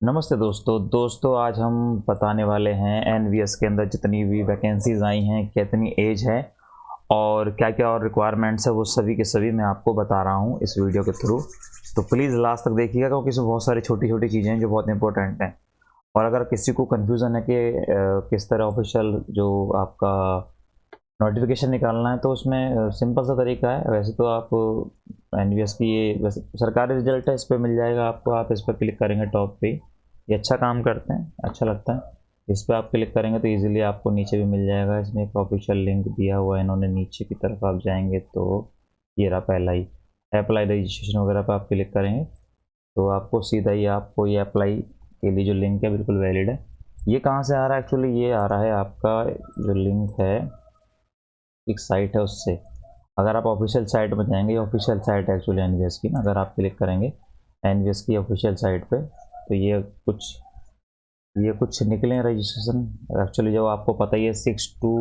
नमस्ते दोस्तों आज हम बताने वाले हैं एनवीएस के अंदर जितनी भी वैकेंसीज आई हैं, कितनी एज है और क्या क्या और रिक्वायरमेंट्स है, वो सभी के सभी मैं आपको बता रहा हूँ इस वीडियो के थ्रू। तो प्लीज़ लास्ट तक देखिएगा क्योंकि इसमें बहुत सारी छोटी छोटी चीज़ें हैं जो बहुत इंपॉर्टेंट हैं। और अगर किसी को कन्फ्यूज़न है कि किस तरह ऑफिशियल जो आपका नोटिफिकेशन निकालना है, तो उसमें सिंपल सा तरीका है। वैसे तो आप एनवीएस की ये वैसे सरकारी रिजल्ट है, इस पर मिल जाएगा आपको। आप इस पर क्लिक करेंगे टॉप पे, ये अच्छा काम करते हैं, अच्छा लगता है। इस पर आप क्लिक करेंगे तो इजीली आपको नीचे भी मिल जाएगा। इसमें एक ऑफिशियल लिंक दिया हुआ है इन्होंने, नीचे की तरफ आप जाएंगे तो ये रहा पहला ही अप्लाई रजिस्ट्रेशन वगैरह पर आप क्लिक करेंगे तो आपको सीधा ही आपको ये अप्लाई के लिए जो लिंक है बिल्कुल वैलिड है। ये कहाँ से आ रहा है? एक्चुअली ये आ रहा है आपका जो लिंक है, एक साइट है उससे। अगर आप ऑफिशियल साइट में जाएंगे, ये ऑफिशियल साइट है एक्चुअली एनवीएस की ना, अगर आप क्लिक करेंगे एनवीएस की ऑफिशियल साइट पे तो ये कुछ निकले रजिस्ट्रेशन। एक्चुअली जो आपको पता ही है 6 टू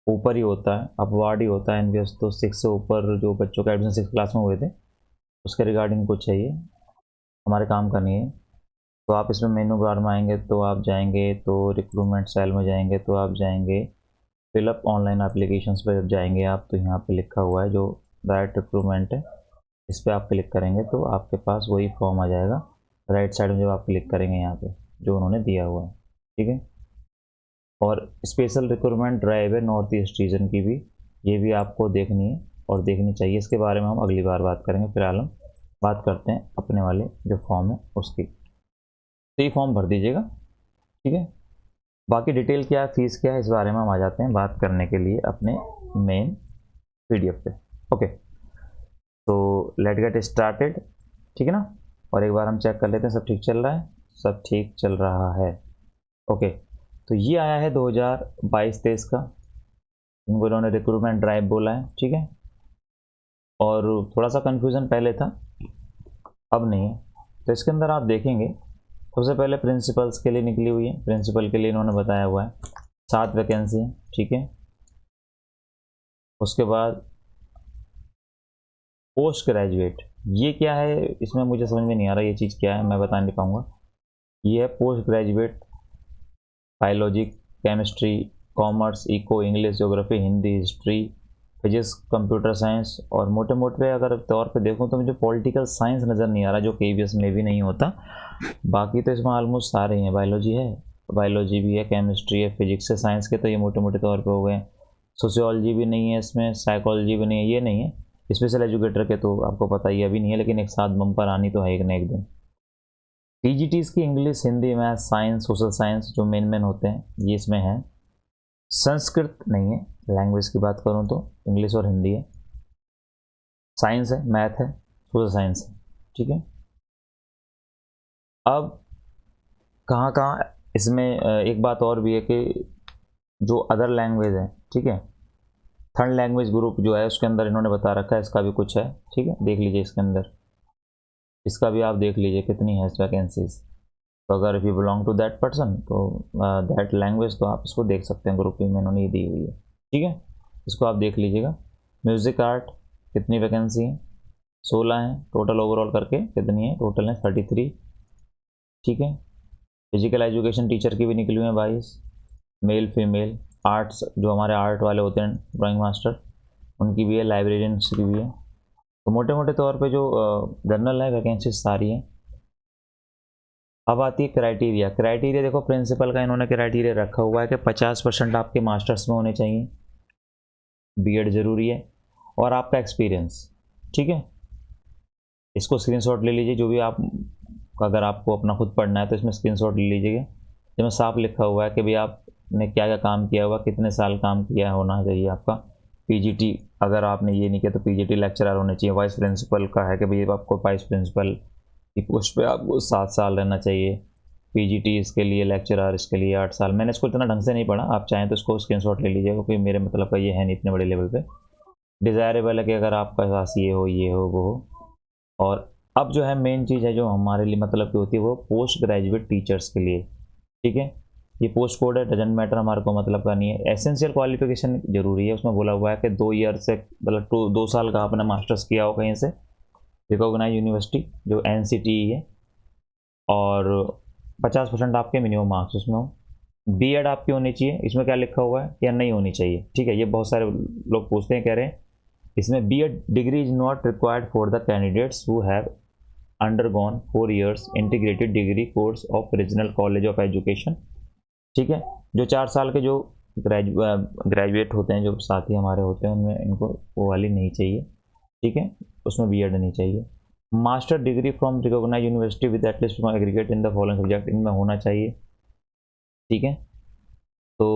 ऊपर ही होता है, अपवार्ड ही होता है एनवीएस, तो 6 से ऊपर जो बच्चों का एडमिशन 6 क्लास में हुए थे उसके रिगार्डिंग कुछ चाहिए, हमारे काम का नहीं है। तो आप इसमें मेनू बार में आएंगे तो आप जाएंगे तो रिक्रूटमेंट सेल में जाएंगे तो आप जाएंगे फिलअप ऑनलाइन एप्लीकेशंस पर। जब जाएंगे आप तो यहाँ पे लिखा हुआ है जो डायरेक्ट रिक्रूटमेंट है, इस पर आप क्लिक करेंगे तो आपके पास वही फॉर्म आ जाएगा। राइट साइड में जब आप क्लिक करेंगे यहाँ पे जो उन्होंने दिया हुआ है, ठीक है। और स्पेशल रिक्रूटमेंट ड्राइव है नॉर्थ ईस्ट रीजन की भी, ये भी आपको देखनी है और देखनी चाहिए। इसके बारे में हम अगली बार बात करेंगे, फिलहाल हम बात करते हैं अपने वाले जो फॉर्म है उसकी। तो ये फॉर्म भर दीजिएगा, ठीक है। बाकी डिटेल क्या है, फीस क्या है, इस बारे में हम आ जाते हैं बात करने के लिए अपने मेन पीडीएफ पे। ओके, तो लेट गेट स्टार्टेड, ठीक है ना। और एक बार हम चेक कर लेते हैं सब ठीक चल रहा है, सब ठीक चल रहा है। ओके, तो ये आया है 2022-23 का, इनको इन्होंने रिक्रूटमेंट ड्राइव बोला है, ठीक है। और थोड़ा सा कन्फ्यूज़न पहले था, अब नहीं है। तो इसके अंदर आप देखेंगे सबसे पहले प्रिंसिपल्स के लिए निकली हुई है, प्रिंसिपल के लिए इन्होंने बताया हुआ है 7 वैकेंसी है, ठीक है। उसके बाद पोस्ट ग्रेजुएट, ये क्या है इसमें मुझे समझ में नहीं आ रहा, ये चीज़ क्या है मैं बता नहीं पाऊंगा। ये है post graduate biology, chemistry, commerce, eco, English, geography, Hindi, history, physics, computer science. और मोटे मोटे अगर तौर पे देखूँ तो मुझे पॉलिटिकल साइंस नज़र नहीं आ रहा, जो केवीएस में भी नहीं होता। बाकी तो इसमें ऑलमोस्ट सारे ही हैं, बायोलॉजी है, बायोलॉजी भी है, केमिस्ट्री है, फिजिक्स है, साइंस के तो ये मोटे मोटे तौर पे हो गए। सोशियोलॉजी भी नहीं है इसमें, साइकोलॉजी भी नहीं है, ये नहीं है। स्पेशल एजुकेटर के तो आपको पता ही अभी नहीं है, लेकिन एक साथ बम्पर आनी तो है एक न एक दिन। पीजीटीज की English, Hindi, math, science, social science जो मेन होते हैं ये इसमें है। संस्कृत नहीं है, लैंग्वेज की बात करूँ तो इंग्लिश और हिंदी है। साइंस है, मैथ है, सोशल साइंस है, ठीक है। अब कहाँ कहाँ इसमें एक बात और भी है कि जो अदर लैंग्वेज है, ठीक है, थर्ड लैंग्वेज ग्रुप जो है उसके अंदर इन्होंने बता रखा है, इसका भी कुछ है, ठीक है। देख लीजिए इसके अंदर, इसका भी आप देख लीजिए कितनी है वैकेंसीज। तो अगर if you belong to that person तो दैट लैंग्वेज, तो आप इसको देख सकते हैं, ग्रुपिंग में इन्होंने ये दी हुई है, ठीक है। इसको आप देख लीजिएगा। म्यूज़िक आर्ट कितनी वैकेंसी है? 16 है टोटल, ओवरऑल करके कितनी है टोटल है? 33, ठीक है। फिजिकल एजुकेशन टीचर की भी निकली हुई है 22, मेल फीमेल। आर्ट्स जो हमारे आर्ट वाले होते हैं, ड्राइंग मास्टर, उनकी भी है, लाइब्रेरियंस की भी है। तो मोटे मोटे तौर पे जो जनरल है वैकेंसी सारी है। अब आती है क्राइटेरिया। क्राइटेरिया देखो, प्रिंसिपल का इन्होंने क्राइटेरिया रखा हुआ है कि 50% आपके मास्टर्स में होने चाहिए, बीएड ज़रूरी है, और आपका एक्सपीरियंस, ठीक है। इसको स्क्रीनशॉट ले लीजिए, जो भी आप, अगर आपको अपना खुद पढ़ना है तो इसमें स्क्रीनशॉट ले लीजिएगा। इसमें साफ लिखा हुआ है कि भाई आपने क्या क्या काम किया हुआ, कितने साल काम किया होना चाहिए आपका। पीजीटी अगर आपने ये नहीं किया तो पीजीटी लेक्चरर होने चाहिए। वाइस प्रिंसिपल का है कि भाई आपको वाइस प्रिंसिपल की पोस्ट पे आपको 7 साल रहना चाहिए। पीजीटी इसके लिए, लेक्चरर इसके लिए 8 साल। मैंने इसको इतना ढंग से नहीं पढ़ा, आप चाहें तो इसको स्क्रीनशॉट ले लीजिएगा क्योंकि मेरे मतलब का ये है नहीं इतने बड़े लेवल पे। डिज़ायरेबल है कि अगर आपके पास ये हो वो हो। और अब जो है मेन चीज़ है जो हमारे लिए मतलब की होती है, वो पोस्ट ग्रेजुएट टीचर्स के लिए, ठीक है। ये पोस्ट कोड है, डजेंट मैटर, हमारे को मतलब का नहीं है। एसेंशियल क्वालिफिकेशन जरूरी है, उसमें बोला हुआ है कि 2 ईयर से मतलब 2 साल का आपने मास्टर्स किया हो कहीं से, रिकॉग्नाइज यूनिवर्सिटी जो एनसीटीई है, और 50% आपके मिनिमम मार्क्स उसमें हो। बीएड आपकी होनी चाहिए, इसमें क्या लिखा हुआ है या नहीं होनी चाहिए, ठीक है। ये बहुत सारे लोग पूछते हैं, कह रहे हैं इसमें BEd degree is not required for the candidates who have undergone 4 years integrated degree course of regional college of education, ठीक है। जो 4 साल के जो ग्रेजुएट होते हैं, जो साथी हमारे होते हैं, उनमें इनको वो वाली नहीं चाहिए, ठीक है, उसमें बीएड नहीं चाहिए। Master degree from recognise university with at least aggregate in the following subject, इनमें होना चाहिए, ठीक है। तो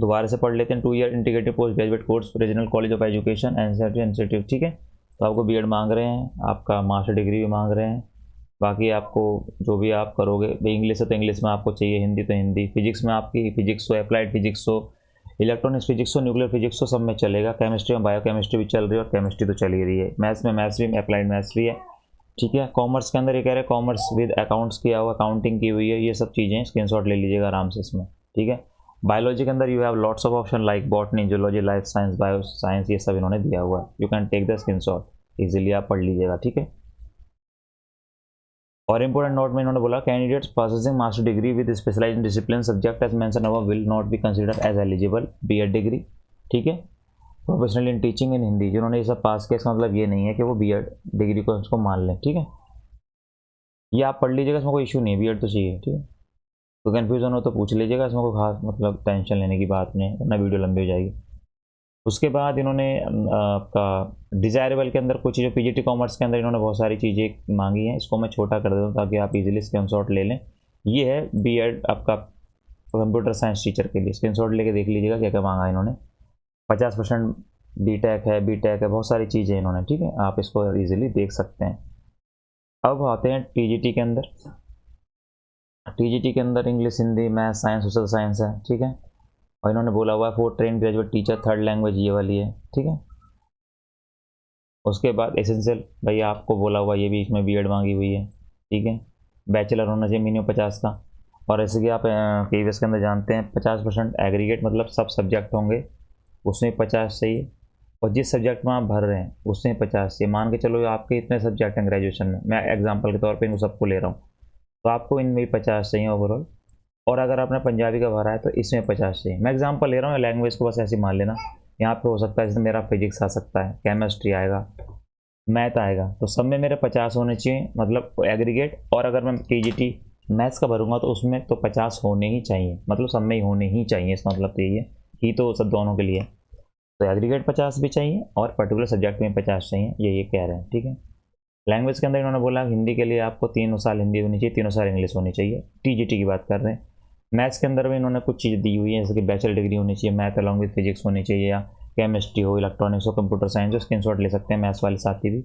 दोबारा से पढ़ लेते हैं। 2 year integrated post graduate course regional college of education NCTU, ठीक है। तो आपको बीएड मांग रहे हैं, आपका मास्टर डिग्री भी मांग रहे हैं, बाकी आपको जो भी आप करोगे, इंग्लिश है तो इंग्लिश में आपको चाहिए, हिंदी तो हिंदी, फिजिक्स में आपकी फिजिक्स हो, अप्लाइड फिजिक्स हो, इलेक्ट्रॉनिक्स फिजिक्स हो, न्यूक्लियर फिजिक्स हो, सब में चलेगा। केमिस्ट्री में बायो केमिस्ट्री भी चल रही है और केमिस्ट्री तो चल ही रही है। मैथ्स में मैथ्स भी, अप्लाइड मैथ्स भी है, ठीक है। कॉमर्स के अंदर ये कह रहे हैं कॉमर्स विद अकाउंट्स किया हुआ, अकाउंटिंग की हुई है, ये सब चीज़ें स्क्रीनशॉट ले लीजिएगा आराम से इसमें, ठीक है। बायोलॉजी के अंदर you have lots of option like botany, zoology, life science, bio science, ये सब इन्होंने दिया हुआ है। You can take the screenshot, easily आप पढ़ लीजिएगा, ठीक है। और इंपॉर्टेंट नोट में इन्होंने बोला candidates possessing master degree with specialised discipline subject as mention above will not be considered as eligible BEd degree, ठीक है। Professional in teaching in Hindi, जिन्होंने ये सब पास किया, इसका मतलब ये नहीं है कि वो बीएड डिग्री को उसको मान लें, ठीक है। ये आप पढ़ लीजिएगा, इसमें कोई इशू नहीं है, बीएड तो चाहिए, ठीक है। तो कन्फ्यूजन हो तो पूछ लीजिएगा, इसमें कोई खास मतलब टेंशन लेने की बात नहीं है, वरना वीडियो लंबी हो जाएगी। उसके बाद इन्होंने आपका डिज़ायरेबल के अंदर कुछ जो पीजीटी कॉमर्स के अंदर इन्होंने बहुत सारी चीज़ें मांगी हैं, इसको मैं छोटा कर देता हूँ ताकि आप इजीली स्क्रीनशॉट ले लें। ये है बीएड आपका कंप्यूटर साइंस टीचर के लिए, स्क्रीनशॉट लेके देख लीजिएगा क्या क्या मांगा इन्होंने। 50% बीटेक है, बीटेक है, बहुत सारी चीज़ें इन्होंने, ठीक है, आप इसको ईजिली देख सकते हैं। अब आते हैं टीजीटी के अंदर। टीजीटी के अंदर English, Hindi, math, science, social science है, ठीक है। और इन्होंने बोला हुआ है for train graduate teacher third language ये वाली है, ठीक है। उसके बाद एसेंशियल, भाई आपको बोला हुआ ये भी इसमें बीएड मांगी हुई है, ठीक है। बैचलर होना चाहिए मिनिमम 50 का। और ऐसे कि आप केवीएस के अंदर जानते हैं 50% एग्रीगेट, मतलब सब सब्जेक्ट होंगे उसमें 50 चाहिए, और जिस सब्जेक्ट में आप भर रहे हैं उसमें 50 चाहिए। मान के चलो आपके इतने सब्जेक्ट हैं ग्रेजुएशन में, मैं एग्जाम्पल के तौर पर इन सबको ले रहा हूँ, तो आपको इनमें भी 50 चाहिए ओवरऑल। और अगर आपने पंजाबी का भरा है तो इसमें 50 चाहिए। मैं एग्जांपल ले रहा हूँ, लैंग्वेज को बस ऐसे मान लेना। यहाँ पे हो सकता है जैसे मेरा फिजिक्स आ सकता है, केमिस्ट्री आएगा, मैथ आएगा, तो सब में मेरे 50 होने चाहिए, मतलब एग्रीगेट। और अगर मैं टीजीटी मैथ्स का भरूंगा तो उसमें तो 50 होने ही चाहिए, मतलब सब में ही होने ही चाहिए, इसका मतलब तो यही है ही, तो सब दोनों के लिए। तो एग्रीगेट 50 भी चाहिए और पर्टिकुलर सब्जेक्ट में 50 चाहिए, ये कह रहे हैं, ठीक है। लैंग्वेज के अंदर इन्होंने बोला हिंदी के लिए आपको 3 साल हिंदी होनी चाहिए, 3 साल इंग्लिश होनी चाहिए, टीजीटी की बात कर रहे हैं। मैथ्स के अंदर भी इन्होंने कुछ चीज़ दी हुई है, जैसे कि बैचलर डिग्री होनी चाहिए, मैथ अलॉन्ग विद फिजिक्स होनी चाहिए, या केमिस्ट्री हो, इलेक्ट्रॉनिक्स हो, कंप्यूटर साइंस हो, स्क्रीनशॉट ले सकते हैं मैथ्स वाले साथी भी।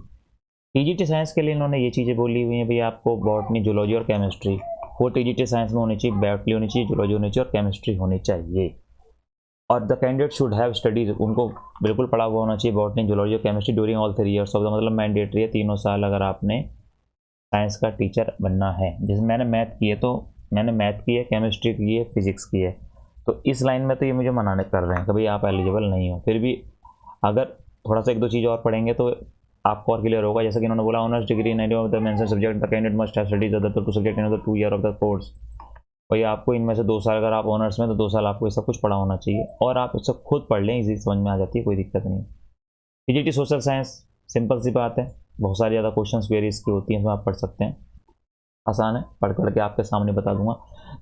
टीजीटी साइंस के लिए इन्होंने ये चीज़ें बोली हुई हैं, भैया आपको बॉटनी, जूलॉजी और केमिस्ट्री वो टीजीटी साइंस में होनी चाहिए, बॉटनी होनी चाहिए, जूलॉजी होनी चाहिए और केमिस्ट्री होनी चाहिए। और the candidate should have studies, उनको बिल्कुल पढ़ा हुआ होना चाहिए बॉटनी, जूलॉजी और chemistry during all 3 years of the, मतलब मैंडेटरी है 3 साल अगर आपने साइंस का टीचर बनना है। जैसे मैंने मैथ की है तो मैंने मैथ की है, केमिस्ट्री की है, फिजिक्स की है, तो इस लाइन में तो ये मुझे मनाने कर रहे हैं कि भाई आप एलिजिबल नहीं हो। फिर भी अगर थोड़ा सा 1-2 चीज़ और पढ़ेंगे तो आपको और क्लियर होगा। जैसे कि उन्होंने बोला honours degree in of the mention subject the candidate must have studies other 2 subject in the 2 year of the course. भाई आपको इनमें से 2 साल, अगर आप ऑनर्स में तो 2 साल आपको ये सब कुछ पढ़ा होना चाहिए, और आप इससे खुद पढ़ लें, इजी समझ में आ जाती है, कोई दिक्कत नहीं। टीजीटी सोशल साइंस सिंपल सी बात है, बहुत सारी ज़्यादा क्वेश्चन वेरीज की होती हैं, इसमें आप पढ़ सकते हैं, आसान है, पढ़ के आपके सामने बता दूंगा।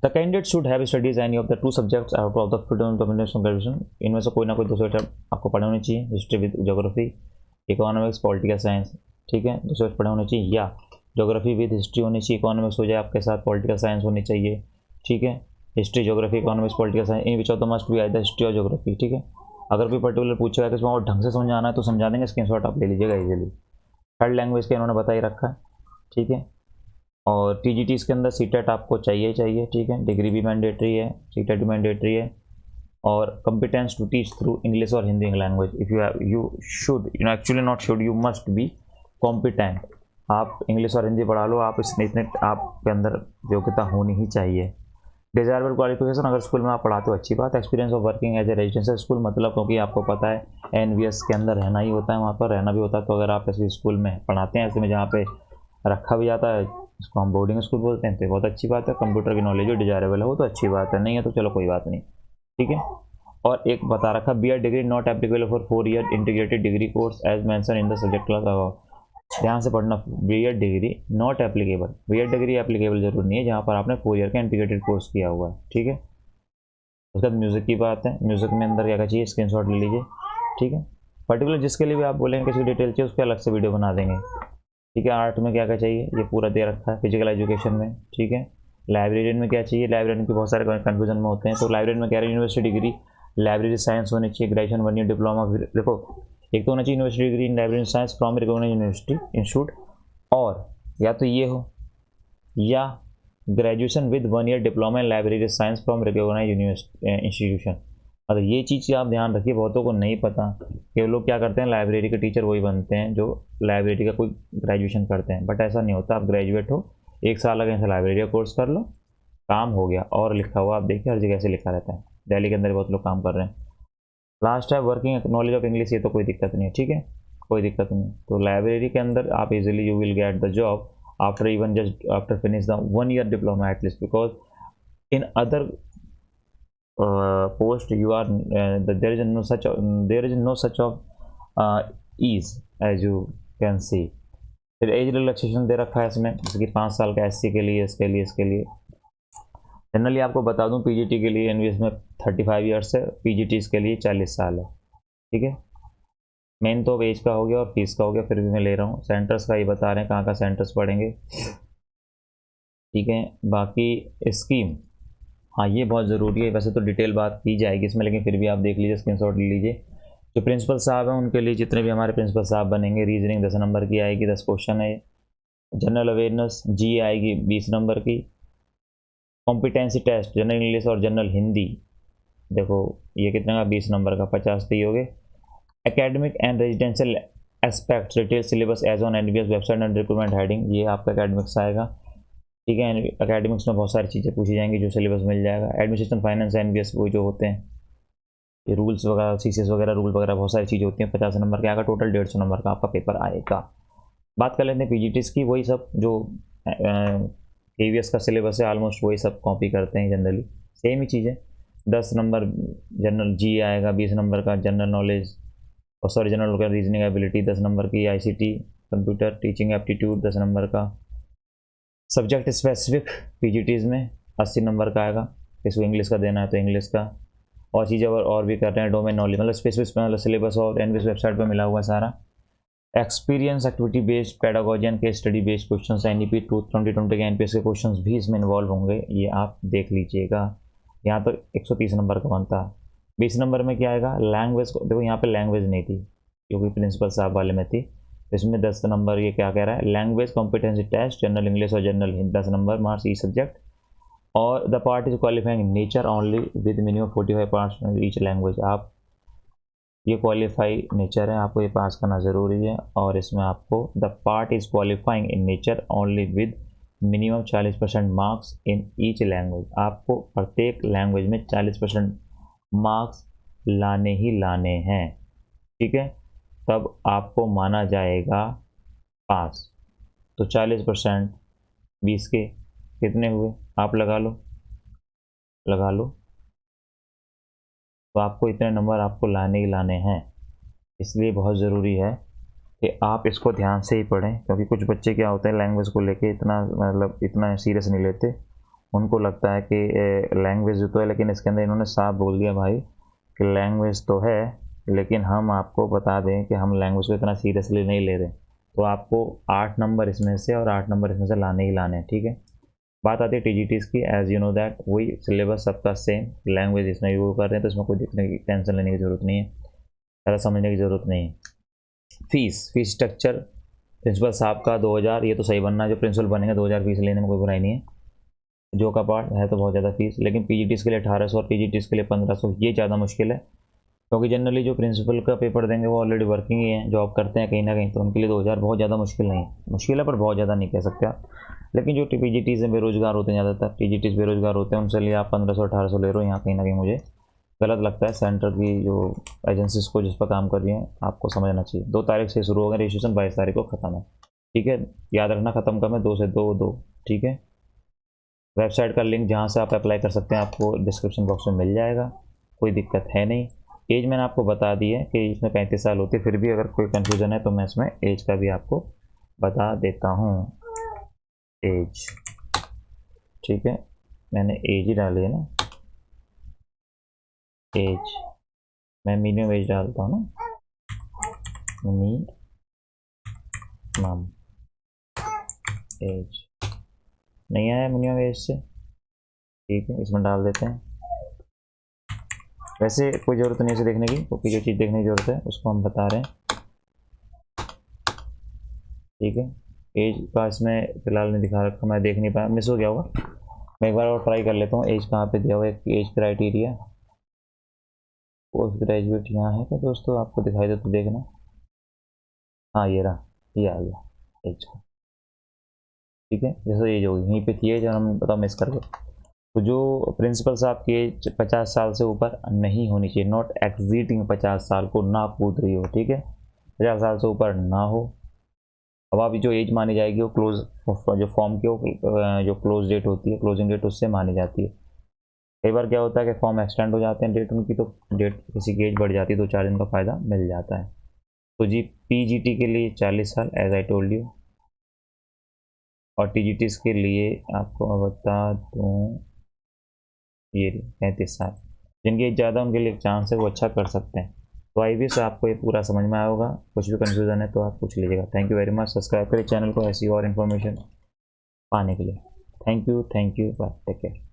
The candidate should have studies any of the 2 subjects out of the freedom combination graduation, इनमें से कोई ना कोई 2 सब्जेक्ट आपको पढ़े होने चाहिए, history with geography, economics, political science, ठीक है, 2 सब्जेक्ट पढ़े होने चाहिए, या ज्योग्राफी विद हिस्ट्री होनी चाहिए, इकोनॉमिक्स हो जाए आपके साथ, पॉलिटिकल साइंस होनी चाहिए, ठीक है। History, geography, economics, political science, in which of the must be either history और ज्योग्राफी, ठीक है। अगर कोई पर्टिकुलर पूछेगा कि इसमें और ढंग से समझाना है तो समझा देंगे, स्क्रीनशॉट आप ले लीजिएगा इजीली। थर्ड लैंग्वेज का इन्होंने बता ही रखा है, ठीक है। और टीजीटी के अंदर सीटेट आपको चाहिए, ठीक है, डिग्री भी मैंडेटरी है, सीटेट भी मैंडेटरी है, और competence to teach through English और Hindi language. If you should, actually not should, you must be competent. आप इंग्लिश और हिंदी पढ़ा लो, आप इतने आपके अंदर योग्यता होनी ही चाहिए। डिजायरेबल क्वालिफिकेशन, अगर स्कूल में आप पढ़ाते हो अच्छी बात, experience of working as a residential school, मतलब क्योंकि आपको पता है एनवीएस के अंदर रहना ही होता है, वहाँ पर रहना भी होता है, तो अगर आप ऐसे स्कूल में पढ़ाते हैं ऐसे में जहाँ पे रखा भी जाता है इसको हम बोर्डिंग स्कूल बोलते हैं, तो बहुत अच्छी बात है। कंप्यूटर की नॉलेज जो डिजायरेबल है वो तो अच्छी बात है, नहीं है तो चलो कोई बात नहीं, ठीक है। और एक बता रखा B R degree not applicable for 4 year integrated degree course as mention in the subject class. ध्यान से पढ़ना, B Ed degree not applicable, B Ed degree applicable जरूर नहीं है जहाँ पर आपने 4 ईयर का इंटीग्रेटेड कोर्स किया हुआ है, ठीक है। उसके बाद म्यूज़िक की बात है, म्यूज़िक में अंदर क्या क्या चाहिए स्क्रीनशॉट ले लीजिए, ठीक है। पर्टिकुलर जिसके लिए भी आप बोलेंगे किसी डिटेल चाहिए उसके अलग से वीडियो बना देंगे, ठीक है। आर्ट में क्या क्या चाहिए ये पूरा दे रखा है, फिजिकल एजुकेशन में, ठीक है। लाइब्रेरियन में क्या चाहिए, लाइब्रेरियन के बहुत सारे कन्फ्यूजन में होते हैं, तो लाइब्रेरियन में कह रहे हैं यूनिवर्सिटी डिग्री लाइब्रेरी साइंस होनी चाहिए, ग्रेजुएशन 1 ईयर डिप्लोमा। देखो एक तो होना चाहिए university degree in library science from recognised university institute, और या तो ये हो या graduation with 1 year diploma in library science from recognised institution. मतलब ये चीज़ आप ध्यान रखिए, बहुतों को नहीं पता कि लोग क्या करते हैं, लाइब्रेरी के टीचर वही बनते हैं जो लाइब्रेरी का कोई ग्रेजुएशन करते हैं, बट ऐसा नहीं होता। आप ग्रेजुएट हो, 1 साल अगर लाइब्रेरी का कोर्स कर लो, काम हो गया। और लिखा हुआ आप देखिए हर जगह से लिखा रहता है, दिल्ली के अंदर बहुत लोग काम कर रहे हैं। लास्ट है वर्किंग नॉलेज ऑफ इंग्लिश, ये तो कोई दिक्कत नहीं है, ठीक है, कोई दिक्कत नहीं। तो लाइब्रेरी के अंदर आप easily you will get the job after even just after finish the 1 year diploma at least, because in other post you are there is no such of ease as you can see। फिर age relaxation दे रखा है इसमें, जैसे कि 5 साल का SC के लिए, इसके लिए जनरली आपको बता दूं पीजीटी के लिए एनवीएस में 35 ईयर्स है, पीजीटी के लिए 40 साल है, ठीक है। मेन तो एज का हो गया और फीस का हो गया, फिर भी मैं ले रहा हूँ। सेंटर्स का ये बता रहे हैं कहाँ सेंटर्स पढ़ेंगे, ठीक है। बाकी स्कीम, हाँ ये बहुत ज़रूरी है, वैसे तो डिटेल बात की जाएगी इसमें, लेकिन फिर भी आप देख लीजिए, स्क्रीनशॉट ले लीजिए। जो प्रिंसिपल साहब हैं उनके लिए, जितने भी हमारे प्रिंसिपल साहब बनेंगे, रीजनिंग 10 नंबर की आएगी, 10 क्वेश्चन है। जनरल अवेयरनेस जी आएगी 20 नंबर की। कॉम्पिटेंसी टेस्ट जनरल इंग्लिश और जनरल हिंदी, देखो ये कितने का, 20 नंबर का, 50 तो ये हो गए। Academic and residential aspect detail syllabus as on NVS website and recruitment heading, ये आपका एकेडमिक्स आएगा, ठीक है। एकेडमिक्स में बहुत सारी चीज़ें पूछी जाएंगी, जो सिलेबस मिल जाएगा। एडमिनिस्ट्रेशन फाइनेंस एनवीएस वो जो होते हैं ये रूल्स वगैरह, सीसीएस वगैरह, रूल वगैरह बहुत सारी चीज़ें होती हैं। 50 नंबर का आएगा, टोटल 150 नंबर का आपका पेपर आएगा। बात कर लेते हैं पीजीटीज की, वही सब जो केवीएस का सिलेबस है ऑलमोस्ट वही सब कॉपी करते हैं जनरली, सेम ही चीज़ें। 10 नंबर जनरल जी आएगा, 20 नंबर का जनरल नॉलेज और sorry general reasoning ability, 10 number की ICT computer teaching aptitude 10 number का। सब्जेक्ट स्पेसिफिक पीजीटीज में 80 नंबर का आएगा, इसको इंग्लिश का देना है तो इंग्लिश का, और चीज़ें और भी कर रहे हैं। डोमेन नॉलेज मतलब स्पेसिफिक मतलब सिलेबस और एनवीएस वेबसाइट पर मिला हुआ है सारा। Experience activity based pedagogy and case study based questions, NEP 2020 के एनपीएस के क्वेश्चंस भी इसमें इन्वॉल्व होंगे, ये आप देख लीजिएगा। यहाँ तो 130 नंबर का बनता है। 20 नंबर में क्या आएगा, लैंग्वेज, देखो यहाँ पे लैंग्वेज नहीं थी क्योंकि प्रिंसिपल साहब वाले में थी, इसमें 10 नंबर ये क्या कह रहा है, language competency test general English और जनरल हिंदी 10 नंबर मार्क्स ई सब्जेक्ट, और the part is qualifying nature only with minimum 45 parts each language. आप ये क्वालिफाई नेचर है, आपको ये पास करना ज़रूरी है, और इसमें आपको the part is qualifying in nature only with minimum 40% marks in each language. आपको प्रत्येक लैंग्वेज में 40% मार्क्स लाने ही लाने हैं, ठीक है, तब आपको माना जाएगा पास। तो 40% 20 के कितने हुए, आप लगा लो, तो आपको इतने नंबर आपको लाने ही लाने हैं। इसलिए बहुत ज़रूरी है कि आप इसको ध्यान से ही पढ़ें, क्योंकि कुछ बच्चे क्या होते हैं लैंग्वेज को लेके इतना मतलब इतना सीरियस नहीं लेते, उनको लगता है कि लैंग्वेज तो है, लेकिन इसके अंदर इन्होंने साफ बोल दिया भाई कि लैंग्वेज तो है, लेकिन हम आपको बता दें कि हम लैंग्वेज को इतना सीरियसली नहीं ले रहे। तो आपको 8 नंबर इसमें से और 8 नंबर इसमें से लाने ही लाने हैं, ठीक है। बात आती है टीजीटीज की, एज यू नो दैट वही सिलेबस सबका सेम, लैंग्वेज इसमें यूज कर रहे हैं तो इसमें कोई दिखने की टेंशन लेने की ज़रूरत नहीं है, ज़्यादा समझने की ज़रूरत नहीं है। फीस स्ट्रक्चर प्रिंसिपल साहब का 2000, ये तो सही बनना है, जो प्रिंसिपल बनेंगे 2000 फीस लेने में कोई बुराई नहीं है, जो का पार्ट है तो बहुत ज़्यादा फीस, लेकिन पीजीटीज के लिए 1800 और पीजीटीज के लिए 1500, ये ज़्यादा मुश्किल है, क्योंकि जनरली जो प्रिंसिपल का पेपर देंगे वो ऑलरेडी वर्किंग ही हैं, जॉब करते हैं कहीं ना कहीं, तो उनके लिए 2000 बहुत ज़्यादा मुश्किल नहीं है, मुश्किल है पर बहुत ज़्यादा नहीं कह सकते आप। लेकिन जो पीजीटीज में बेरोजगार होते हैं, ज़्यादातर पीजीटीज बेरोजगार होते हैं, उनसे लिए आप 1500-1800 ले रहे हो, यहाँ कहीं ना कहीं मुझे गलत लगता है। सेंटर की जो एजेंसीज को जिस पर काम कर रही हैं आपको समझना चाहिए। 2 तारीख से शुरू होगा रजिस्ट्रेशन, 22 तारीख को ख़त्म है। ठीक है, याद रखना ख़त्म करना 2 से 2 2। ठीक है, वेबसाइट का लिंक जहाँ से आप अप्लाई कर सकते हैं आपको डिस्क्रिप्शन बॉक्स में मिल जाएगा, कोई दिक्कत है नहीं। एज मैंने आपको बता दी है कि इसमें 35 साल होती है, फिर भी अगर कोई कन्फ्यूज़न है तो मैं इसमें एज का भी आपको बता देता हूँ। एज, ठीक है, मैंने एज ही डाली है ना, एज, मैं मिनिमम एज डालता हूँ ना, मिनिमम एज, नहीं आया मिनिमम एज से, ठीक है, इसमें डाल देते हैं। वैसे कोई ज़रूरत नहीं है इसे देखने की, क्योंकि जो चीज़ देखने की ज़रूरत है उसको हम बता रहे हैं। ठीक है, एज का इसमें फ़िलहाल नहीं दिखा रखा, मैं देख नहीं पाया, मिस हो गया होगा, मैं एक बार और ट्राई कर लेता हूँ। एज कहाँ पे दिया हुआ है, एज क्राइटेरिया, पोस्ट ग्रेजुएट यहाँ है क्या दोस्तों, आपको दिखाई दे तो देखना। हाँ ये रहा, ये आ गया एज का। ठीक है, जैसे एज होगी यहीं पे थी एज और हम बताओ मिस कर गए। तो जो प्रिंसिपल साहब की एज 50 साल से ऊपर नहीं होनी चाहिए, नॉट एक्सीडिंग 50 साल को ना कूद रही हो। ठीक है, 50 साल से ऊपर ना हो। अब अभी जो एज मानी जाएगी वो क्लोज, जो फॉर्म की जो क्लोज डेट होती है, क्लोजिंग डेट, उससे मानी जाती है। कई बार क्या होता है कि फॉर्म एक्सटेंड हो जाते हैं डेट उनकी, तो डेट किसी की एज बढ़ जाती है, 2-4 दिन का फ़ायदा मिल जाता है। तो जी पीजीटी के लिए 40 साल एज आई टोल्ड यू, और टीजीटीज के लिए आपको मैं बता दूँ ये 35 साल। जिनकी एज ज़्यादा उनके लिए एक चांस है, वो अच्छा कर सकते हैं। तो आई विश आपको ये पूरा समझ में आया होगा, कुछ भी कन्फ्यूज़न है तो आप पूछ लीजिएगा। Thank you very much, subscribe करें चैनल को ऐसी और इन्फॉर्मेशन पाने के लिए। Thank you, bye, take care.